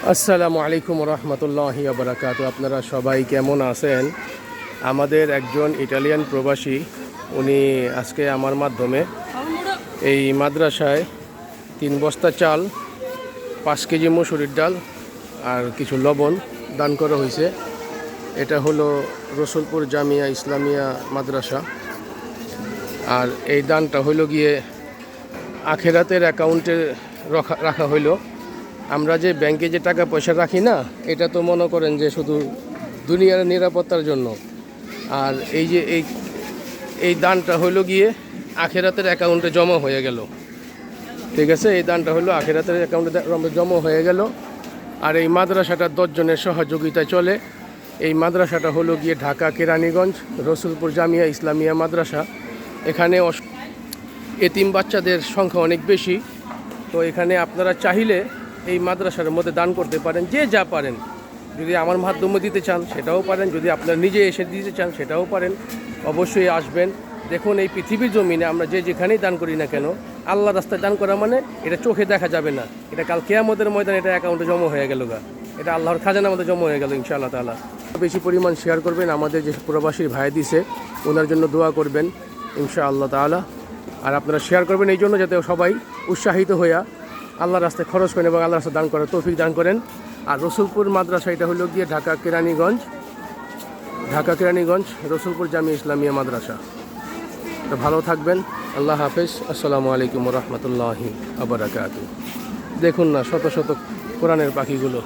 আসসালামু আলাইকুম রহমতুল্লাহি ওয়া বারাকাতুহু। আপনারা সবাই কেমন আছেন? আমাদের একজন ইটালিয়ান প্রবাসী উনি আজকে আমার মাধ্যমে এই মাদ্রাসায় 3 বস্তা চাল, 5 কেজি মসুরির ডাল আর কিছু লবণ দান করা হয়েছে। এটা হলো রসুলপুর জামিয়া ইসলামিয়া মাদ্রাসা। আর এই দানটা হইল গিয়ে আখেরাতের অ্যাকাউন্টে রাখা হইল। আমরা যে ব্যাংকে যে টাকা পয়সা রাখি না, এটা তো মনে করেন যে শুধু দুনিয়ার নিরাপত্তার জন্য। আর এই যে এই দানটা হইলো গিয়ে আখেরাতের অ্যাকাউন্টে জমা হয়ে গেল। ঠিক আছে, এই দানটা হলো আখেরাতের অ্যাকাউন্টে জমা হয়ে গেল। আর এই মাদ্রাসাটা 10 জনের সহযোগিতায় চলে। এই মাদ্রাসাটা হলো গিয়ে ঢাকা কেরানীগঞ্জ রসুলপুর জামিয়া ইসলামিয়া মাদ্রাসা। এখানে এতিম বাচ্চাদের সংখ্যা অনেক বেশি। তো এখানে আপনারা চাইলে এই মাদ্রাসার মধ্যে দান করতে পারেন, যে যা পারেন। যদি আমার মাধ্যমে দিতে চান সেটাও পারেন, যদি আপনারা নিজে এসে দিতে চান সেটাও পারেন। অবশ্যই আসবেন। দেখুন, এই পৃথিবীর জমিনে আমরা যে যেখানেই দান করি না কেন, আল্লাহ রাস্তায় দান করা মানে এটা চোখে দেখা যাবে না, এটা কাল কিয়ামতের ময়দানে এটা অ্যাকাউন্টে জমা হয়ে গেল গা, এটা আল্লাহর খাজানার মধ্যে জমা হয়ে গেল ইনশাআল্লাহ তাআলা। বেশি পরিমাণ শেয়ার করবেন, আমাদের যে প্রবাসী ভাই দিছে ওনার জন্য দোয়া করবেন ইনশাআল্লাহ তাআলা। আর আপনারা শেয়ার করবেন এই জন্য যাতে সবাই উৎসাহিত হইয়া আল্লাহর রাস্তায় খরচ করেন এবং আল্লাহর রাস্তায় দান করার তৌফিক দান করেন। আর রসুলপুর মাদ্রাসা এটা হলো গিয়ে ঢাকা কেরানীগঞ্জ রসুলপুর জামিয়া ইসলামিয়া মাদ্রাসা। তো ভালো থাকবেন, আল্লাহ হাফেজ। আসসালামু আলাইকুম রহমতুল্লাহি ওয়া বারাকাতুহু। দেখুন না শত শত কোরআনের পাখিগুলো।